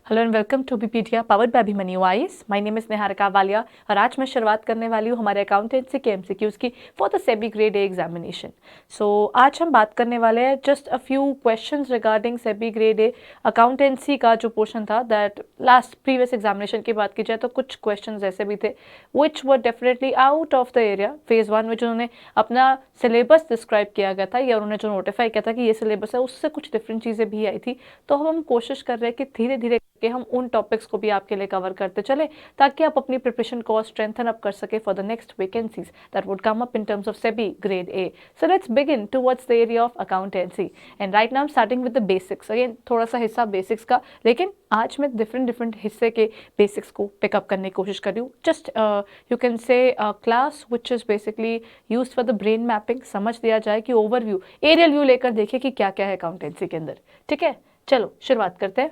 Hello and welcome to Bpedia powered by Abhimanyu IAS. My name is Niharika Walia और आज मैं शुरुआत करने वाली हूँ हमारे अकाउंटेंसी के एमसीक्यूज की for the SEBI grade A examination. So आज हम बात करने वाले हैं just a few questions regarding SEBI grade A accountancy का जो पोर्शन था दैट लास्ट प्रीवियस एग्जामिनेशन की बात की जाए तो कुछ क्वेश्चंस ऐसे भी थे which were definitely out of the area phase one में जो उन्होंने अपना सिलेबस डिस्क्राइब किया गया था या उन्होंने जो नोटिफाई किया था कि ये सिलेबस है उससे कुछ डिफरेंट चीज़ें भी आई थी। तो हम कोशिश कर रहे हैं कि धीरे धीरे कि हम उन टॉपिक्स को भी आपके लिए कवर करते चले ताकि आप अपनी प्रिपरेशन को स्ट्रेंथन अप कर सके for the next vacancies that would come up in terms of SEBI grade A. So let's begin towards the area of accountancy and right now I am starting with the basics. Again थोड़ा सा हिस्सा basics का, लेकिन आज मैं different हिस्से के basics को पिकअप करने की कोशिश कर रही हूँ। Just you can say class which is basically use for the brain mapping, समझ दिया जाए कि ओवरव्यू एरियल व्यू लेकर देखिए कि क्या क्या है अकाउंटेंसी के अंदर। ठीक है, चलो शुरुआत करते हैं।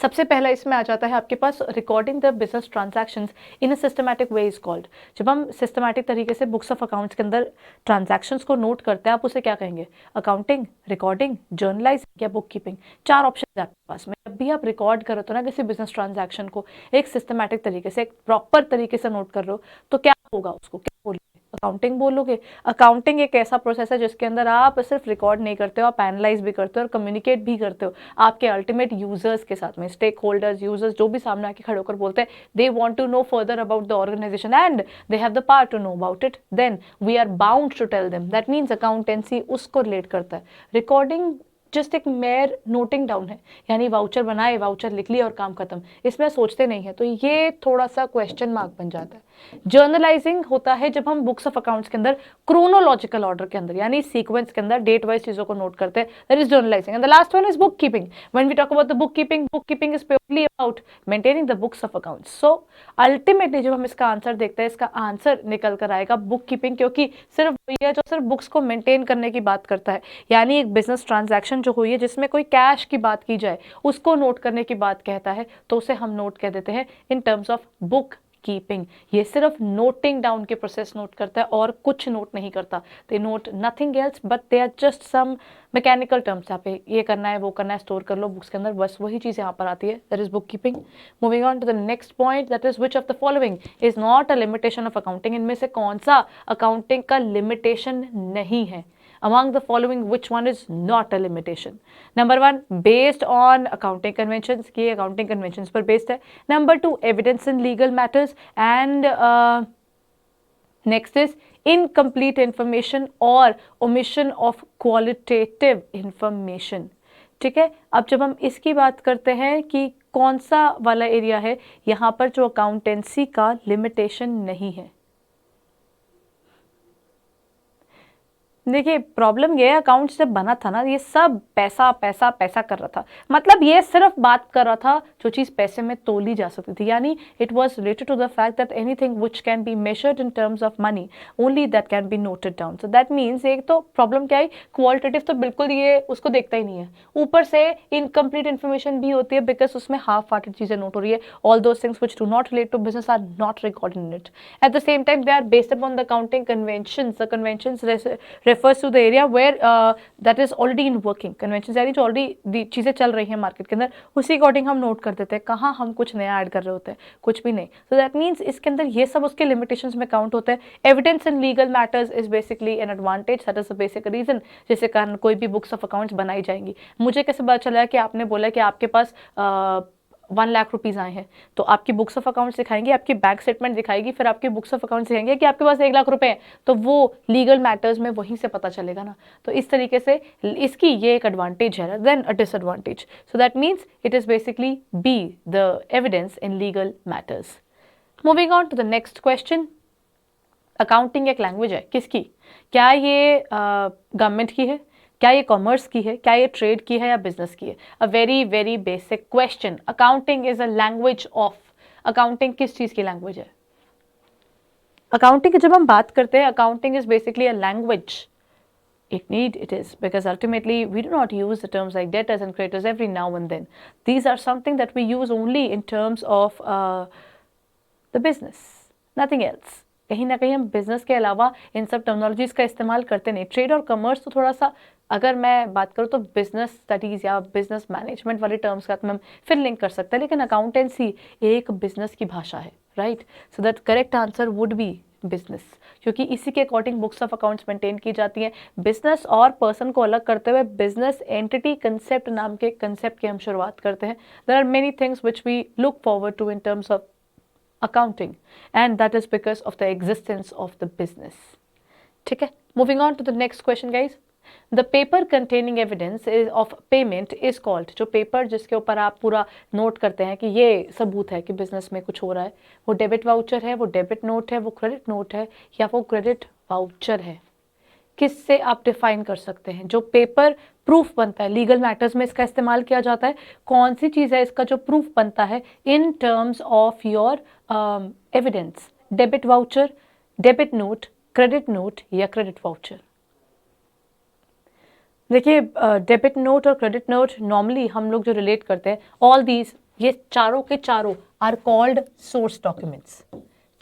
सबसे पहला इसमें आ जाता है आपके पास recording the business transactions in a systematic way is called. जब हम सिस्टमैटिक तरीके से बुक्स ऑफ अकाउंट्स के अंदर ट्रांजैक्शंस को नोट करते हैं, आप उसे क्या कहेंगे? अकाउंटिंग, रिकॉर्डिंग, जर्नलाइजिंग या बुक कीपिंग। चार ऑप्शन है आपके पास में। जब भी आप रिकॉर्ड करो तो ना किसी बिजनेस ट्रांजैक्शन को एक सिस्टमैटिक तरीके से, एक प्रॉपर तरीके से नोट कर रहे हो तो क्या होगा, उसको क्या बोलोगे? अकाउंटिंग बोलोगे। अकाउंटिंग एक ऐसा प्रोसेस है जिसके अंदर आप सिर्फ रिकॉर्ड नहीं करते हो, आप एनालाइज भी करते हो और कम्युनिकेट भी करते हो आपके अल्टीमेट यूजर्स के साथ में। स्टेक होल्डर्स, यूजर्स जो भी सामने आके खड़े होकर बोलते हैं, they want to know further about the organisation and they have the power to know about it, then we are bound to tell them. That means accountancy उसको रिलेट करता है। रिकॉर्डिंग जस्ट एक मेयर नोटिंग डाउन है, यानी voucher बनाए, voucher लिख लिया और काम खत्म, इसमें सोचते नहीं है, तो ये थोड़ा सा क्वेश्चन मार्क बन जाता है। जर्नलाइजिंग होता है जब हम बुक्स ऑफ अकाउंट्स के अंदर क्रोनोलॉजिकल ऑर्डर के अंदर यानी सीक्वेंस के अंदर डेट वाइज चीजों को नोट करते हैं, that is journalising. And the last one is book keeping. When we talk about the book keeping is purely about maintaining the books of accounts. So ultimately जब हम इसका answer देखते हैं, इसका आंसर निकल कर आएगा बुक कीपिंग, क्योंकि सिर्फ वही है जो सिर्फ बुक्स को मेंटेन करने की बात करता है। यानी एक बिजनेस ट्रांजैक्शन जो हुई है जिसमें कोई कैश की बात की जाए उसको नोट करने की बात कहता है, तो उसे हम नोट कह देते हैं in terms of bookkeeping. ये सिर्फ नोटिंग डाउन के प्रोसेस नोट करता है और कुछ नोट नहीं करता। They note nothing else but they are just some mechanical terms. यहाँ पे ये करना है, वो करना है, स्टोर कर लो बुक्स के अंदर, बस वही चीज यहाँ पर आती है, that is book keeping. Moving on to the next point, that is which of the following is not a limitation of accounting. इनमें से कौन सा अकाउंटिंग का लिमिटेशन नहीं है? Among the following, which one is not a limitation? Number one, based on accounting conventions, ये accounting conventions पर based है. Number two, evidence in legal matters, and next is incomplete information or omission of qualitative information. ठीक है, अब जब हम इसकी बात करते हैं कि कौन सा वाला एरिया है यहाँ पर जो अकाउंटेंसी का लिमिटेशन नहीं है। देखिए प्रॉब्लम ये है, अकाउंट जब बना था ना, ये सब पैसा पैसा पैसा कर रहा था। मतलब ये सिर्फ बात कर रहा था जो चीज पैसे में तोली जा सकती थी, यानी it was related to the fact that anything which can be measured in terms of money only that can be noted down. So that means एक तो प्रॉब्लम क्या है, क्वालिटेटिव तो बिल्कुल ये उसको देखता ही नहीं है, ऊपर से इनकम्प्लीट इन्फॉर्मेशन भी होती है बिकॉज उसमें हाफ हार्टेड चीजें नोट हो रही है। All those things which do not relate to business are not recorded in it. At the same time they are based upon the accounting conventions. The conventions refers to the area where that is already in working. Conventions यानी जो already चीजें चल रही हैं market के अंदर, उसी according हम नोट कर देते हैं, कहाँ हम कुछ नया ऐड कर रहे होते हैं, कुछ भी नहीं। सो दैट मीन्स इसके अंदर ये सब उसके लिमिटेशंस में काउंट होते हैं। Evidence in legal matters is basically an advantage, that is the basic reason जिसके कारण कोई भी बुक्स ऑफ अकाउंट्स बनाई जाएंगी। मुझे कैसे पता चला कि आपने बोला कि आपके पास 1 लाख रुपीज आए हैं, तो आपकी बुक्स ऑफ अकाउंट्स दिखाएंगे, आपकी बैंक स्टेटमेंट दिखाएगी, फिर आपकी बुक्स ऑफ अकाउंट्स दिखाएंगे कि आपके पास 1 लाख रुपए हैं, तो वो लीगल मैटर्स में वहीं से पता चलेगा ना। तो इस तरीके से इसकी ये एक एडवांटेज है then a disadvantage. So that means it is basically be the evidence in legal matters. Moving on to the next question, accounting एक लैंग्वेज है, किसकी? क्या ये गवर्नमेंट की है, क्या ये कॉमर्स की है, क्या ये ट्रेड की है या बिजनेस की है? A very very basic question. Accounting is a language of, accounting किस चीज की लैंग्वेज है? अकाउंटिंग की जब हम बात करते हैं, accounting is basically a language. It is because ultimately we do not use the terms like debtors and creditors every now and then. These are something that we use only in terms of the business, nothing else. कहीं ना कहीं हम business के अलावा इन सब terminologies का इस्तेमाल करते नहीं। ट्रेड और कमर्स तो थोड़ा सा, अगर मैं बात करूँ तो बिजनेस स्टडीज या बिजनेस मैनेजमेंट वाले टर्म्स का हम फिर लिंक कर सकते हैं, लेकिन अकाउंटेंसी एक बिजनेस की भाषा है, right. So that correct answer would be business, क्योंकि इसी के according books of accounts maintain की जाती हैं। बिजनेस और पर्सन को अलग करते हुए बिजनेस एंटिटी कंसेप्ट नाम के कंसेप्ट की हम शुरुआत करते हैं। There are many things which we look forward to in terms of accounting, and that is because of the existence of the business. ठीक है, moving on to the next question guys. The paper containing evidence of payment is called, जो paper जिसके ऊपर आप पूरा note करते हैं कि ये सबूत है कि बिजनेस में कुछ हो रहा है, वो डेबिट वाउचर है, वो डेबिट नोट है, वो क्रेडिट नोट है, या वो क्रेडिट वाउचर है। किससे आप डिफाइन कर सकते हैं? जो पेपर प्रूफ बनता है, लीगल मैटर्स में इसका इस्तेमाल किया जाता है, कौन सी चीज़ है इसका जो प्रूफ बनता है इन terms of your evidence? Debit voucher, debit note, credit note या क्रेडिट वाउचर? देखिए, डेबिट नोट और क्रेडिट नोट नॉर्मली हम लोग जो रिलेट करते हैं, ऑल दीज, ये चारों के चारों आर कॉल्ड सोर्स डॉक्यूमेंट्स।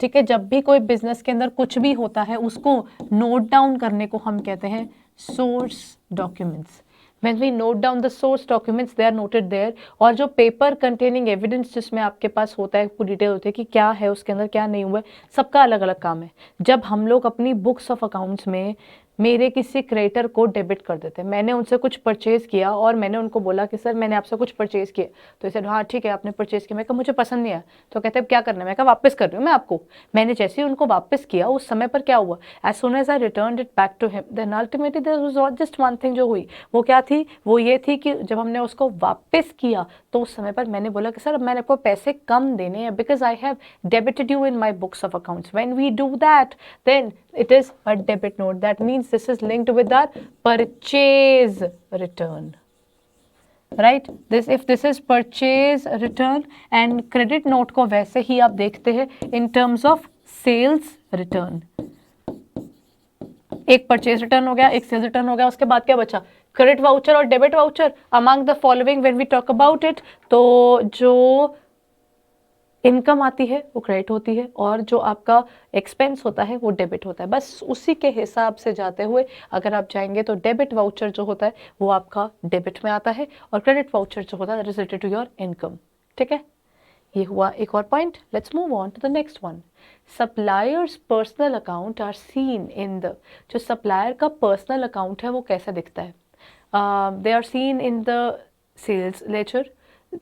ठीक है, जब भी कोई बिजनेस के अंदर कुछ भी होता है उसको नोट डाउन करने को हम कहते हैं source documents. When we note down the source documents, they are noted there. और जो पेपर कंटेनिंग एविडेंस जिसमें आपके पास होता है, पूरी डिटेल होती है कि क्या है उसके अंदर, क्या नहीं हुआ है, सबका अलग अलग काम है। जब हम लोग अपनी बुक्स ऑफ अकाउंट्स में मेरे किसी क्रेडिटर को डेबिट कर देते हैं, मैंने उनसे कुछ परचेज किया और मैंने उनको बोला कि सर मैंने आपसे कुछ परचेज किया, तो इसे हाँ ठीक है आपने परचेज किया, मैं कहा मुझे पसंद नहीं आया, तो कहते हैं क्या करना है, मैं कहा वापस कर रही हूँ मैं आपको। मैंने जैसे ही उनको वापस किया, उस समय पर क्या हुआ, as soon as I return it back to him, then ultimately there was just one thing जो हुई, वो क्या थी, वो ये थी कि जब हमने उसको वापस किया तो उस समय पर मैंने बोला कि सर अब मैंने आपको पैसे कम देने हैं, because I have debited you in my books of accounts. When we do that then it is a debit note. That means this is linked with our purchase return, right? If this is purchase return, and credit note को वैसे ही आप देखते हैं in terms of sales return। एक purchase return हो गया, एक sales return हो गया, उसके बाद क्या बचा, क्रेडिट वाउचर और debit voucher. Among the following when we talk about it, तो जो इनकम आती है वो क्रेडिट होती है और जो आपका एक्सपेंस होता है वो डेबिट होता है। बस उसी के हिसाब से जाते हुए अगर आप जाएंगे तो डेबिट वाउचर जो होता है वो आपका डेबिट में आता है और क्रेडिट वाउचर जो होता है that is related to your income. ठीक है, ये हुआ एक और point. Let's move on to the next one. Suppliers personal account are seen in the, जो सप्लायर का पर्सनल अकाउंट है वो कैसा दिखता है? They are seen in the sales ledger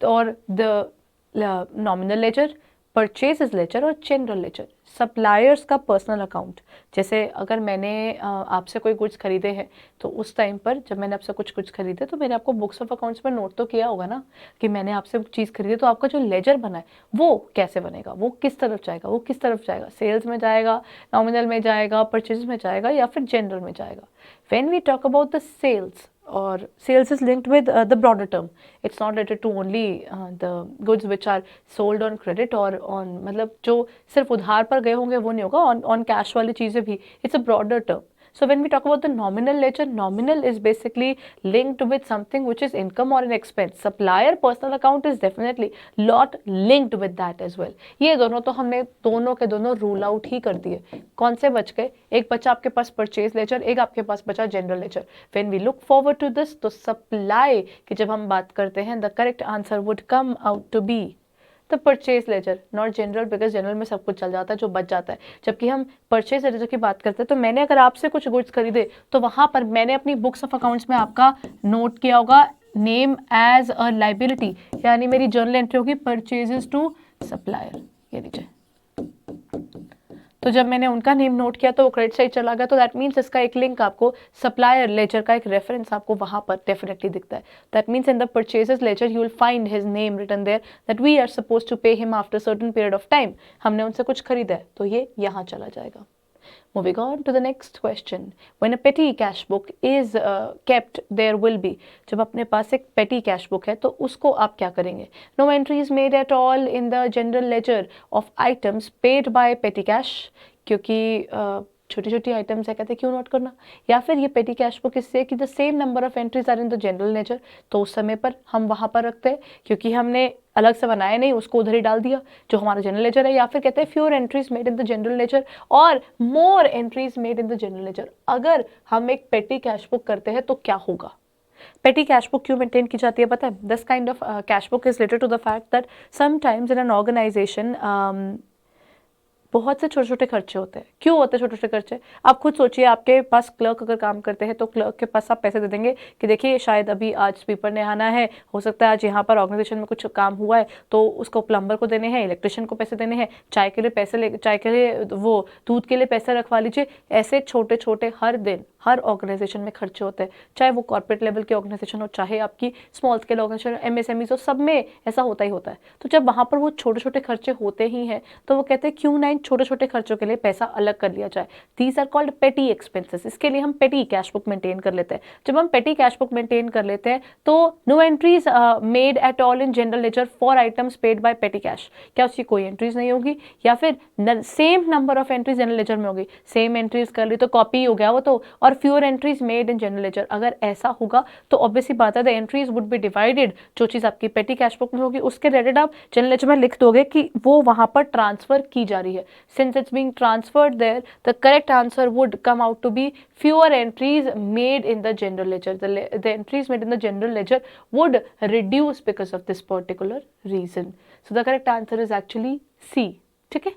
और the nominal ledger, purchases ledger और जनरल लेजर। सप्लायर्स का पर्सनल अकाउंट, जैसे अगर मैंने आपसे कोई गुड्स खरीदे हैं तो उस टाइम पर जब मैंने आपसे कुछ गुड्स खरीदे तो मैंने आपको बुक्स ऑफ अकाउंट्स में नोट तो किया होगा ना कि मैंने आपसे चीज़ खरीदी, तो आपका जो लेजर बना है वो कैसे बनेगा, वो किस तरफ जाएगा, वो किस तरफ जाएगा, सेल्स में जाएगा, नॉमिनल में जाएगा, परचेज में जाएगा या फिर जनरल में जाएगा। When we talk about the sales, or sales is linked with the broader term. It's not related to only the goods which are sold on credit or on, मतलब जो सिर्फ उधार पर गए होंगे वो नहीं होगा, on cash वाली चीज़ें भी, it's a broader term. So when we talk about the nominal ledger, nominal is basically linked with something which is income or an expense. Supplier personal account is definitely lot linked with that as well. ये दोनों तो हमने दोनों के दोनों rule out ही कर दिए। कौन से बच गए? एक बचा आपके पास परचेज लेजर, एक आपके पास बचा general ledger. When we look forward to this, तो सप्लाई की जब हम बात करते हैं the correct answer would come out to be the purchase laser, not general, because general में सब कुछ चल जाता है जो बच जाता है। जबकि हम परचेज लेजर की बात करते हैं तो मैंने अगर आपसे कुछ गुड्स खरीदे तो वहाँ पर मैंने अपनी बुक्स ऑफ अकाउंट्स में आपका नोट किया होगा नेम एज अ लाइबिलिटी, यानी मेरी जर्नल एंट्री होगी परचेजेस टू सप्लायर, ये लीजिए। तो जब मैंने उनका नेम नोट किया तो वो क्रेडिट साइड चला गया, तो दैट मीन्स इसका एक लिंक आपको सप्लायर लेजर का एक रेफरेंस आपको वहाँ पर डेफिनेटली दिखता है। That means in the purchases ledger you will find his name written there that we are suppose to pay him after certain period of time. हमने उनसे कुछ खरीदा है तो ये यहाँ चला जाएगा। Moving on to the next question. When a petty cash book is kept, there will be, जब अपने पास एक petty cash book है तो उसको आप क्या करेंगे? No entries made at all in the general ledger of items paid by petty cash, क्योंकि छोटी छोटी आइटम्स है, कहते हैं क्यों नोट करना। या फिर ये पेटी कैश बुक इससे कि the same number of entries are in the general ledger, तो उस समय पर हम वहाँ पर रखते हैं क्योंकि हमने अलग से बनाया नहीं, उसको उधर ही डाल दिया जो हमारा जनरल लेजर है। या फिर कहते हैं fewer entries made in the general ledger और more entries made in the general ledger. अगर हम एक पेटी कैश बुक करते हैं तो क्या होगा? पेटी कैश बुक क्यों मेंटेन की जाती है पता है? This kind of cash book is related to the fact that sometimes in an organisation बहुत से छोटे छोटे खर्चे होते हैं। क्यों होते हैं छोटे छोटे खर्चे? आप खुद सोचिए, आपके पास क्लर्क अगर काम करते हैं तो क्लर्क के पास आप पैसे दे देंगे कि देखिए शायद अभी आज स्वीपर ने आना है, हो सकता है आज यहाँ पर ऑर्गेनाइजेशन में कुछ काम हुआ है तो उसको प्लम्बर को देने हैं, इलेक्ट्रिशियन को पैसे देने हैं, चाय के लिए पैसे चाय के लिए वो दूध के लिए पैसे रखवा लीजिए। ऐसे छोटे छोटे हर दिन हर ऑर्गेनाइजेशन में खर्चे होते हैं, चाहे वो कॉर्पोरेट लेवल के ऑर्गेनाइजेशन हो, चाहे आपकी स्मॉल स्केल ऑर्गेनाइजेशन एमएसएमई हो, सब में ऐसा होता ही होता है। तो जब वहाँ पर वो छोटे छोटे खर्चे होते ही हैं तो वो कहते हैं क्यों ना इन छोटे छोटे खर्चों के लिए पैसा अलग कर लिया जाए। दीज आर कॉल्ड पेटी एक्सपेंसेस। इसके लिए हम पेटी कैश बुक मेंटेन कर लेते हैं। जब हम पेटी कैश बुक मेंटेन कर लेते हैं तो no entries made at all in general ledger for items paid by petty cash. क्या उसकी कोई एंट्रीज नहीं होगी? या फिर same number of entries general ledger में होगी? सेम एंट्रीज कर ली तो कॉपी हो गया वो तो, और फ्यूअर एंट्रीज मेड इन जनरल लेजर। अगर ऐसा होगा तो ऑब्वियसली बात है the entries would be divided. जो चीज आपकी पेटी कैश बुक में होगी उसके रिलेटेड आप जनरल लेजर में लिख दोगे कि वो वहां पर ट्रांसफर की जा रही है। Since it's being transferred there the correct answer would come out to be fewer entries made in the general ledger. The entries made in the general ledger would reduce because of this particular reason. So the correct answer is actually C. ठीक है?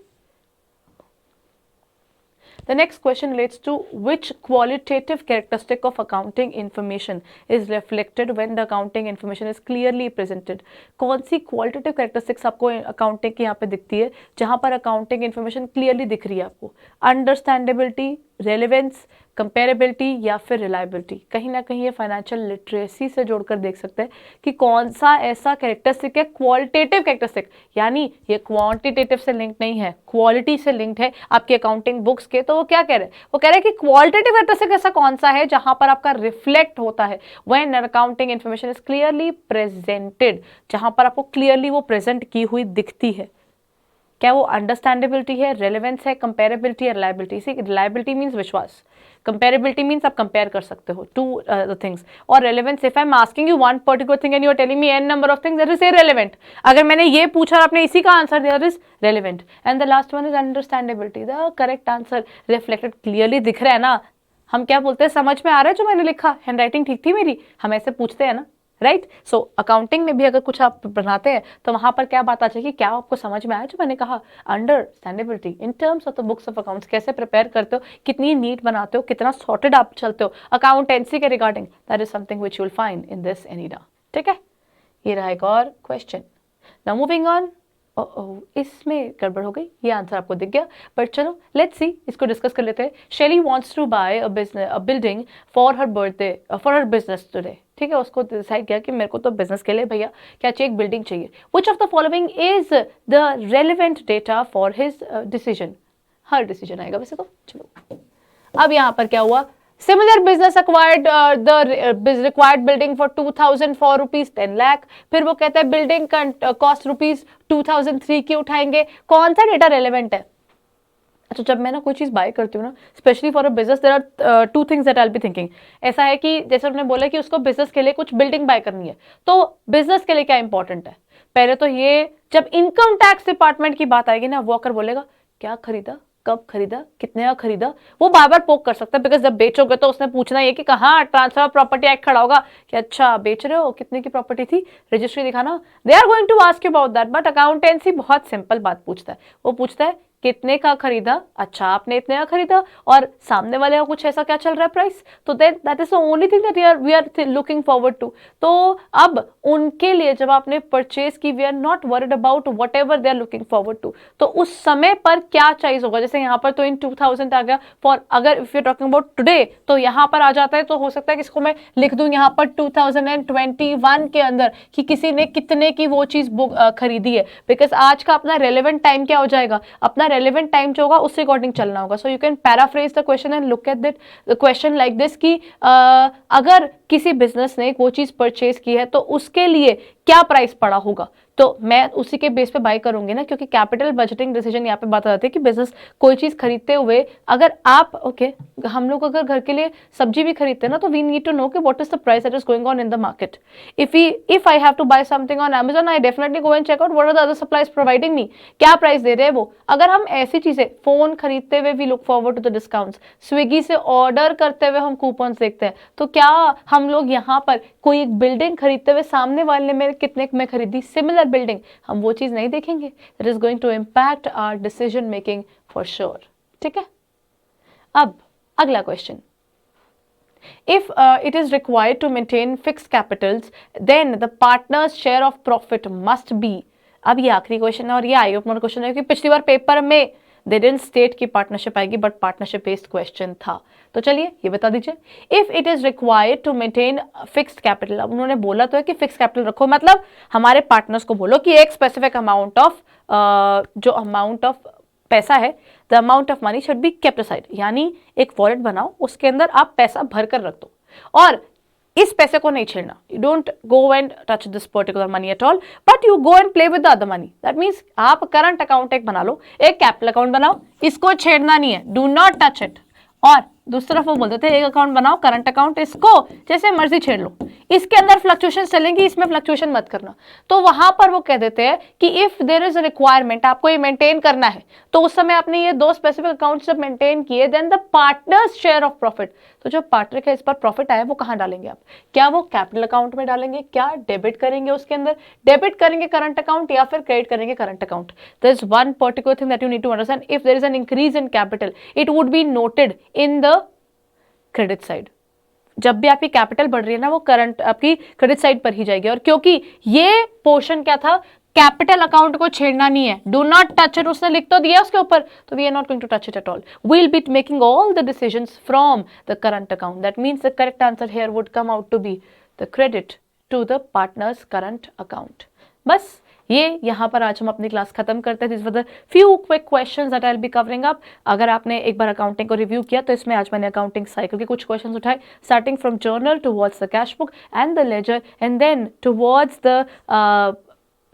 The next question relates to which qualitative characteristic of accounting information is reflected when the accounting information is clearly presented. कौन सी qualitative characteristics आपको accounting की यहाँ पे दिखती है जहाँ पर accounting information clearly दिख रही है आपको? Understandability, relevance, कंपेरेबिलिटी या फिर रिलायबिलिटी। कहीं ना कहीं ये फाइनेंशियल लिटरेसी से जोड़कर देख सकते हैं कि कौन सा ऐसा कैरेक्टरिस्टिक है क्वालिटेटिव कैरेक्टरिस्टिक, यानी ये क्वांटिटेटिव से लिंक नहीं है, क्वालिटी से लिंक्ड है आपकी अकाउंटिंग बुक्स के। तो वो क्या कह रहे हैं? वो कह रहे हैं कि क्वालिटेटिव कैरेक्टरिस्टिक ऐसा कौन सा है जहां पर आपका रिफ्लेक्ट होता है when accounting information is clearly presented, जहां पर आपको क्लियरली वो प्रेजेंट की हुई दिखती है। क्या वो अंडरस्टैंडेबिलिटी है, रेलेवेंस है, कंपेरेबिलिटी है, रिलायबिलिटी? सी रिलायबिलिटी मीन्स विश्वास, कंपेरेबिलिटी मीन्स आप कंपेयर कर सकते हो टू द थिंग्स, और relevance if I am asking you one particular thing and you are telling me an number of things that is irrelevant. अगर मैंने ये पूछा और आपने इसी का आंसर दिया that is relevant. And the last one is understandability, the correct answer reflected clearly दिख रहा है ना। हम क्या बोलते हैं, समझ में आ रहा है जो मैंने लिखा, हैंड राइटिंग ठीक थी मेरी, हम ऐसे पूछते हैं ना, राइट? सो अकाउंटिंग में भी अगर कुछ आप बनाते हैं तो वहां पर क्या बात आ जाएगी, क्या आपको समझ में आया जो मैंने कहा? Understandability in terms of the books of accounts, कैसे प्रिपेयर करते हो, कितनी नीट बनाते हो, कितना सॉर्टेड आप चलते हो अकाउंटेंसी के regarding, that is something which you will find in this एनीडा। ठीक है, ये रहा एक और क्वेश्चन। Now moving on. इसमें गड़बड़ हो गई, ये आंसर आपको दिख गया, बट चलो लेट्स सी, इसको डिस्कस कर लेते हैं। Shelly wants to buy a building for her birthday for her business today. ठीक है, उसको डिसाइड किया कि मेरे को तो बिजनेस के लिए भैया क्या चाहिए, एक बिल्डिंग चाहिए। विच of the following is the relevant data for his decision? Her decision आएगा वैसे तो। चलो अब यहाँ पर क्या हुआ, similar business acquired the required building for 2000 for rupees 10 lakh. फिर वो कहता है बिल्डिंग का कॉस्ट रुपीज 2003 की उठाएंगे। कौन सा डेटा रेलेवेंट है? अच्छा, जब मैं ना कोई चीज़ बाय करती हूँ ना, specially for a business, there are two things that I will be thinking. ऐसा है कि जैसे उन्होंने बोला कि उसको बिजनेस के लिए कुछ बिल्डिंग बाय करनी है, तो बिजनेस के लिए क्या इंपॉर्टेंट है? पहले तो ये, जब इनकम टैक्स डिपार्टमेंट की बात आएगी ना, वो आकर बोलेगा क्या खरीदा, कब खरीदा, कितने का खरीदा, वो बार बार पोक कर सकता है, बिकॉज जब बेचोगे तो उसने पूछना है कि कहाँ ट्रांसफर ऑफ प्रॉपर्टी एक्ट खड़ा होगा कि अच्छा बेच रहे हो, कितने की प्रॉपर्टी थी, रजिस्ट्री दिखाना। They are going to ask you about that, but accountancy बहुत सिंपल बात पूछता है। वो पूछता है कितने का खरीदा, अच्छा आपने इतने का खरीदा, और सामने वाले का कुछ ऐसा क्या चल रहा है प्राइस, तो that is the only thing that we are looking forward to. तो अब उनके लिए जब आपने परचेज की, we are not worried about whatever they are looking forward to. तो उस समय पर क्या चाहिए होगा, जैसे यहाँ पर तो इन 2000 आ गया, फॉर अगर if you talking about today तो यहाँ पर आ जाता है, तो हो सकता है कि इसको मैं लिख दूं यहाँ पर 2021 के अंदर कि किसी ने कितने की वो चीज खरीदी है, बिकॉज आज का अपना रेलेवेंट टाइम क्या हो जाएगा, अपना रेलेवेंट टाइम जो होगा उससे अकॉर्डिंग चलना होगा। So you can paraphrase the question and look at that question like this कि अगर किसी बिजनेस ने वो चीज परचेज की है तो उसके लिए क्या प्राइस पड़ा होगा, तो मैं उसी के बेस पे बाय करूंगी ना, क्योंकि कैपिटल बजटिंग डिसीजन यहाँ पे बात आती है कि बिजनेस कोई चीज खरीदते हुए अगर आप हम लोग अगर घर के लिए सब्जी भी खरीदते हैं ना, तो वी नीड टू नो कि what is the price that is going on in the market. If I have to buy something on Amazon, I definitely go and check out what are the other suppliers providing me, क्या price दे रहे हैं वो. अगर हम ऐसी चीजें phone खरीदते हुए we look forward to the discounts, Swiggy से ऑर्डर करते हुए हम कूपन्स देखते हैं, तो क्या हम लोग यहाँ पर कोई एक बिल्डिंग खरीदते हुए सामने वाले में कितने में खरीदी सिमिलर बिल्डिंग, हम वो चीज नहीं देखेंगे. It is going to impact our decision making for sure. ठीक है. अब अगला question, if it is required to maintain fixed capitals, then the partner's share of profit must be. अब ये आखिरी क्वेश्चन है और ये आई ओपनर क्वेश्चन है कि पिछली बार पेपर में दे डिडंट स्टेट की पार्टनरशिप आएगी, बट पार्टनरशिप बेस्ड क्वेश्चन था. तो चलिए ये बता दीजिए, if it is required to maintain fixed capital. अब उन्होंने बोला तो है कि फिक्स कैपिटल रखो, मतलब हमारे पार्टनर्स को बोलो कि एक स्पेसिफिक अमाउंट ऑफ जो अमाउंट ऑफ पैसा है, the amount of money should be kept aside, यानी एक वॉलेट बनाओ, उसके अंदर आप पैसा भर कर रख दो और इस पैसे को नहीं छेड़ना. You don't go and touch this particular money at all, but you go and play with the other money. That means आप करंट अकाउंट एक बना लो, एक कैपिटल अकाउंट बनाओ, इसको छेड़ना नहीं है, डू नॉट टच इट. और दूसरी तरफ वो बोलते थे एक अकाउंट बनाओ करंट अकाउंट, इसको जैसे मर्जी छेड़ लो, इसके अंदर फ्लक्चुएशन चलेंगी, इसमें फ्लक्चुएशन मत करना. तो वहां पर वो कह देते हैं कि if there is a requirement, आपको ये मेंटेन करना है, तो उस समय आपने ये दो स्पेसिफिक अकाउंट जब मेंटेन किए, then the partners share of profit. तो जो पार्टनर का इस पर प्रॉफिट आया वो कहां डालेंगे आप, क्या वो कैपिटल अकाउंट में डालेंगे, क्या डेबिट करेंगे, उसके अंदर डेबिट करेंगे करंट अकाउंट या फिर क्रेडिट करेंगे current account. There is one particular thing that you need to understand, if there is an increase in capital it would be noted in the credit side. जब भी आपकी capital बढ़ रही है ना, वो करंट आपकी क्रेडिट साइड पर ही जाएगी. और क्योंकि ये पोर्शन क्या था, कैपिटल अकाउंट को छेड़ना नहीं है, डू नॉट टच इट, उसने लिख तो दिया उसके ऊपर, तो we are not going to touch it at all. We will be making all the decisions from the current account. That means the correct answer here would come out to be the credit to the partners current account. बस ये यहाँ पर आज हम अपनी class खत्म करते हैं. This were the few quick questions that I will be covering up. अगर आपने एक बार अकाउंटिंग को रिव्यू किया तो इसमें आज मैंने अकाउंटिंग साइकिल के कुछ क्वेश्चंस उठाए, starting from journal towards the cash book and the ledger and then towards the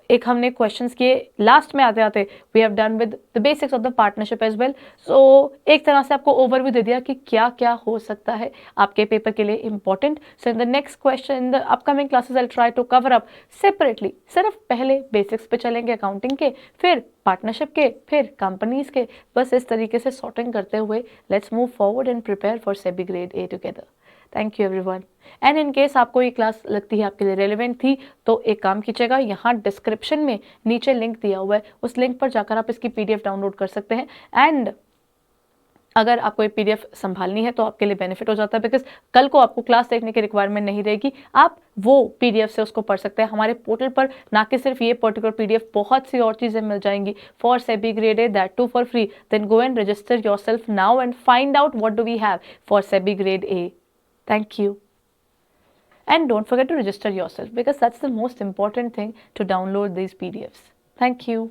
एक हमने क्वेश्चंस किए लास्ट में आते आते we have done with the basics of the partnership as well. So एक तरह से आपको ओवरव्यू दे दिया कि क्या क्या हो सकता है आपके पेपर के लिए important. So in the next question in the upcoming classes I try to cover up separately. सिर्फ पहले बेसिक्स पे चलेंगे अकाउंटिंग के, फिर पार्टनरशिप के, फिर कंपनीज के. बस इस तरीके से सॉर्टिंग करते हुए let's move forward and prepare for SEBI grade A together. Thank you everyone. And in case आपको ये क्लास लगती है आपके लिए रेलिवेंट थी तो एक काम कीजिएगा, यहाँ डिस्क्रिप्शन में नीचे लिंक दिया हुआ है, उस लिंक पर जाकर आप इसकी पीडीएफ डाउनलोड कर सकते हैं. एंड अगर आपको ये पीडीएफ संभालनी है तो आपके लिए बेनिफिट हो जाता है, बिकॉज कल को आपको क्लास देखने की रिक्वायरमेंट नहीं रहेगी, आप वो पीडीएफ से उसको पढ़ सकते हैं. हमारे पोर्टल पर ना कि सिर्फ ये पर्टिकुलर पीडीएफ, बहुत सी और चीज़ें मिल जाएंगी for SEBI grade A, that too for free. Then go and register yourself now and find out what do we have for SEBI grade A. Thank you. And don't forget to register yourself because that's the most important thing to download these PDFs. Thank you.